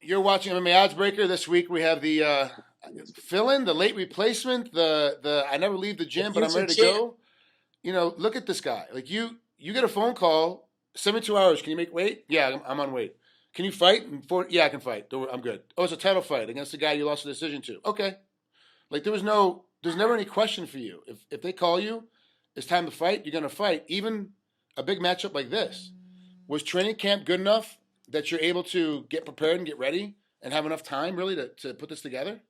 You're watching MMA Oddsbreaker. This week we have the fill-in, the late replacement, the I never leave the The gym, but I'm future ready to champ. go. Look at this guy. Like you get a phone call, 72 hours. Can you make weight? Yeah, I'm on weight. Can you fight? Yeah, I can fight. I'm good. Oh, it's a title fight against the guy you lost a decision to. Okay. Like there's never any question for you. If they call you, it's time to fight. You're gonna fight. Even a big matchup like this. Was training camp good enough that you're able to get prepared and get ready and have enough time really to put this together?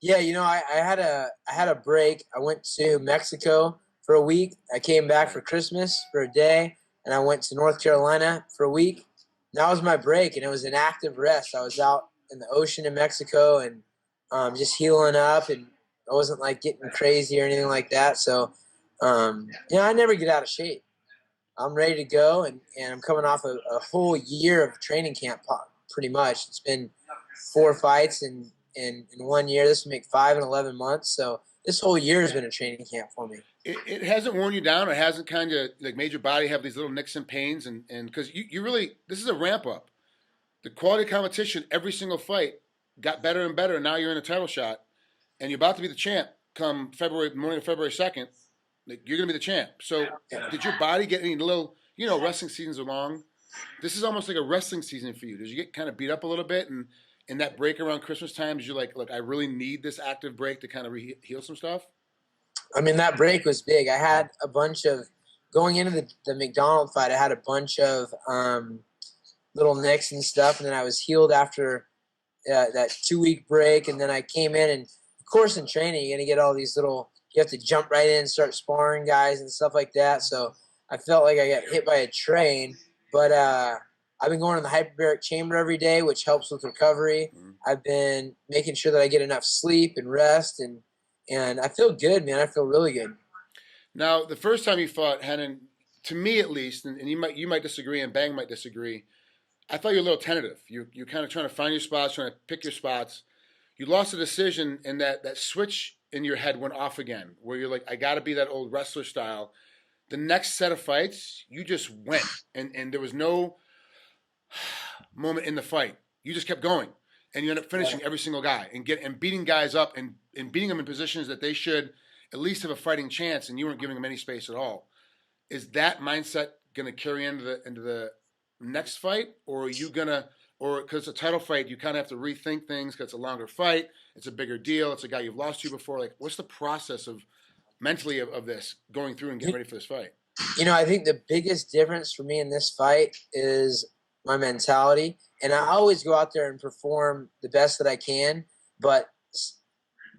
Yeah, I had a break. I went to Mexico for a week. I came back for Christmas for a day, and I went to North Carolina for a week. That was my break, and it was an active rest. I was out in the ocean in Mexico and just healing up, and I wasn't like getting crazy or anything like that. So, I never get out of shape. I'm ready to go, and I'm coming off a whole year of training camp, pretty much. It's been 4 fights in 1 year. This will make 5 and 11 months. So this whole year has been a training camp for me. It hasn't worn you down. It hasn't kind of like made your body have these little nicks and pains, and because you really this is a ramp up. The quality of competition every single fight got better and better, and now you're in a title shot, and you're about to be the champ come February morning of February 2nd. Like you're gonna be the champ. So did your body get any little? Wrestling seasons are long. This is almost like a wrestling season for you. Did you get kind of beat up a little bit, and in that break around Christmas time, did you like, look, I really need this active break to kind of heal some stuff? I mean, that break was big. I had a bunch of going into the McDonald fight. I had a bunch of little nicks and stuff, and then I was healed after that 2 week break. And then I came in, and of course, in training, you're gonna get all these little. You have to jump right in and start sparring guys and stuff like that. So I felt like I got hit by a train, but I've been going to the hyperbaric chamber every day, which helps with recovery. Mm-hmm. I've been making sure that I get enough sleep and rest, and I feel good, man. I feel really good. Now, the first time you fought Henan, to me at least, and you might disagree, and Bang might disagree. I thought you were a little tentative. You're kind of trying to find your spots, trying to pick your spots. You lost a decision, and that switch in your head went off again, where you're like, I got to be that old wrestler style. The next set of fights, you just went, and there was no moment in the fight. You just kept going, and you end up finishing every single guy and beating guys up and beating them in positions that they should at least have a fighting chance, and you weren't giving them any space at all. Is that mindset going to carry into the next fight, or are you gonna, or because it's a title fight, you kind of have to rethink things because it's a longer fight, it's a bigger deal, it's a guy you've lost to before. Like, what's the process of mentally of this going through and getting ready for this fight? I think the biggest difference for me in this fight is my mentality. And I always go out there and perform the best that I can, but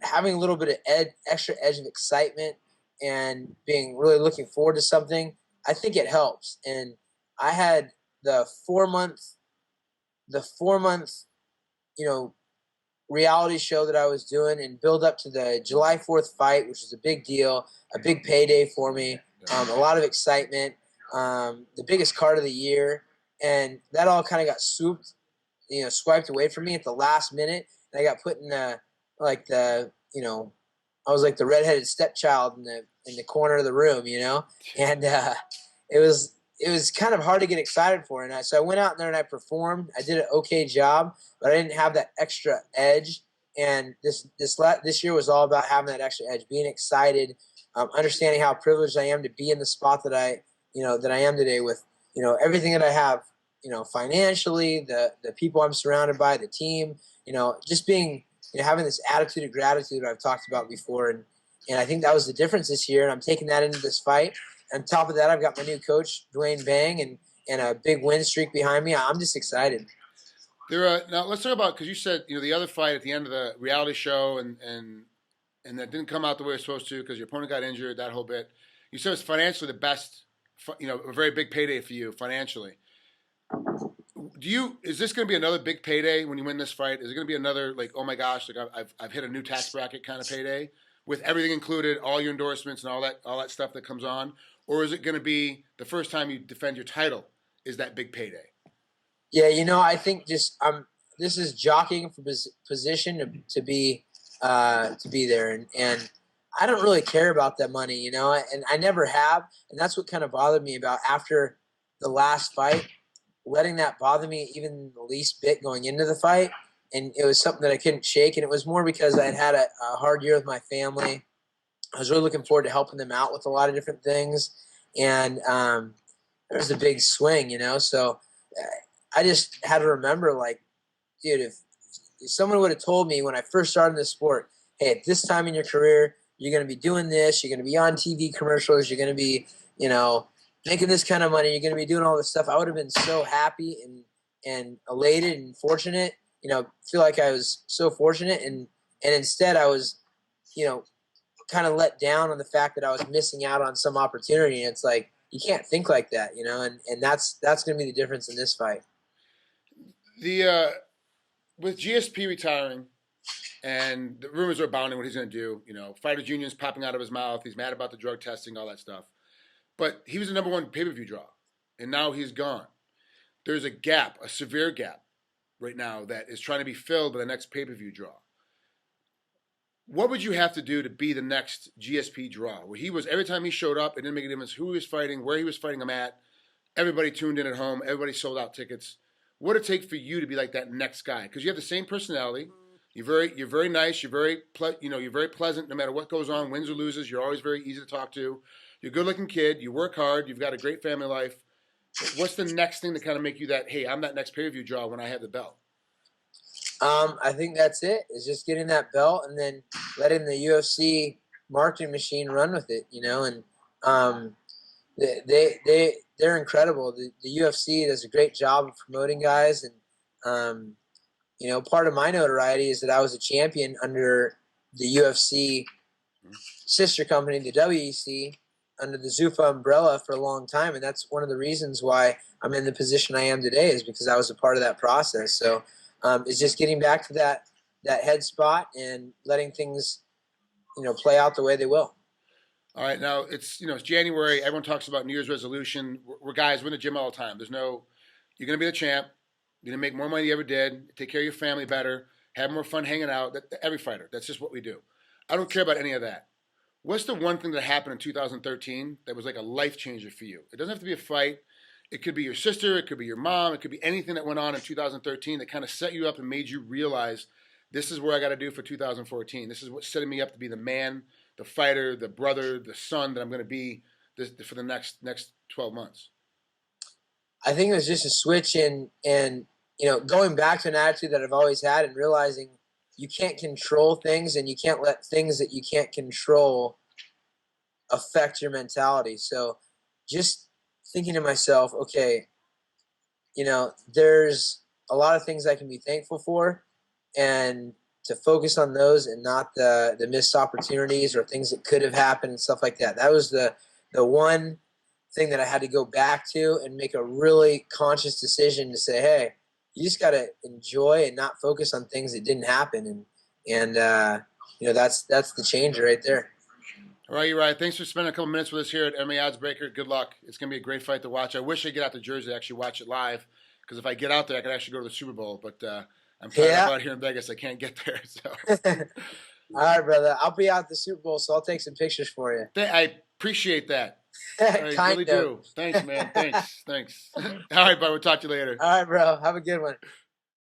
having a little bit of extra edge of excitement and being really looking forward to something, I think it helps. And I had the 4 month, you know, reality show that I was doing and build up to the July 4th fight, which was a big deal, a big payday for me, a lot of excitement, the biggest card of the year. And that all kind of got swiped away from me at the last minute. And I got put in I was like the redheaded stepchild in the corner of the room, and it was kind of hard to get excited for. And so I went out there and I performed. I did an okay job, but I didn't have that extra edge. And this year was all about having that extra edge, being excited, understanding how privileged I am to be in the spot that I am today with, everything that I have, financially, the people I'm surrounded by, the team, just being, having this attitude of gratitude I've talked about before. And I think that was the difference this year. And I'm taking that into this fight. On top of that, I've got my new coach, Dwayne Bang, and a big win streak behind me. I'm just excited. Now let's talk about, because you said the other fight at the end of the reality show and that didn't come out the way it was supposed to because your opponent got injured, that whole bit. You said it's financially the best, a very big payday for you financially. Is this going to be another big payday when you win this fight? Is it going to be another, like, oh my gosh, like I've hit a new tax bracket kind of payday with everything included, all your endorsements and all that stuff that comes on? Or is it going to be the first time you defend your title is that big payday? Yeah, I think this is jockeying for position to be there, and I don't really care about that money, and I never have, and that's what kind of bothered me about after the last fight. letting that bother me even the least bit going into the fight. And it was something that I couldn't shake. And it was more because I had a hard year with my family. I was really looking forward to helping them out with a lot of different things. And there was a big swing, you know? So I just had to remember, like, dude, if someone would have told me when I first started this sport, hey, at this time in your career, you're going to be doing this, you're going to be on TV commercials, you're going to be, you know, making this kind of money, you're going to be doing all this stuff, I would have been so happy and elated and fortunate, you know, feel like I was so fortunate. And instead I was, you know, kind of let down on the fact that I was missing out on some opportunity. And it's like, you can't think like that, you know, and that's going to be the difference in this fight. The with GSP retiring and the rumors are abounding what he's going to do, you know, fighters unions popping out of his mouth. He's mad about the drug testing, all that stuff. But he was the number one pay-per-view draw, and now he's gone. There's a gap, a severe gap right now that is trying to be filled by the next pay-per-view draw. What would you have to do to be the next GSP draw? Where he was, every time he showed up, it didn't make a difference who he was fighting, where he was fighting him at. Everybody tuned in at home. Everybody sold out tickets. What would it take for you to be like that next guy? Because you have the same personality. You're very nice. You're very pleasant. No matter what goes on, wins or loses, you're always very easy to talk to. You're a good-looking kid. You work hard. You've got a great family life. What's the next thing to kind of make you that? Hey, I'm that next pay-per-view draw when I have the belt. I think that's it. Is just getting that belt and then letting the UFC marketing machine run with it, you know. And they're incredible. The UFC does a great job of promoting guys, and you know, part of my notoriety is that I was a champion under the UFC sister company, the WEC, under the Zuffa umbrella for a long time, and that's one of the reasons why I'm in the position I am today, is because I was a part of that process. So it's just getting back to that head spot and letting things, you know, play out the way they will. All right, now it's January. Everyone talks about New Year's resolution. We're guys. We're in the gym all the time. You're going to be the champ. You're going to make more money than you ever did. Take care of your family better. Have more fun hanging out. Every fighter. That's just what we do. I don't care about any of that. What's the one thing that happened in 2013 that was like a life changer for you? It doesn't have to be a fight. It could be your sister. It could be your mom. It could be anything that went on in 2013 that kind of set you up and made you realize this is where I got to do for 2014. This is what's setting me up to be the man, the fighter, the brother, the son that I'm going to be for the next 12 months. I think it was just a switch in, and you know, going back to an attitude that I've always had and realizing you can't control things and you can't let things that you can't control affect your mentality. So just thinking to myself, okay, you know, there's a lot of things I can be thankful for, and to focus on those and not the missed opportunities or things that could have happened and stuff like that. That was the one thing that I had to go back to and make a really conscious decision to say, hey, you just got to enjoy and not focus on things that didn't happen. And you know, that's the change right there. All right, you're right. Thanks for spending a couple minutes with us here at MMA Oddsbreaker. Good luck. It's going to be a great fight to watch. I wish I could get out to Jersey to actually watch it live, because if I get out there, I could actually go to the Super Bowl. But I'm tired out here in Vegas. I can't get there. So. All right, brother. I'll be out at the Super Bowl, so I'll take some pictures for you. I appreciate that. I really do. Thanks, man. Thanks. All right, bud. We'll talk to you later. All right, bro. Have a good one.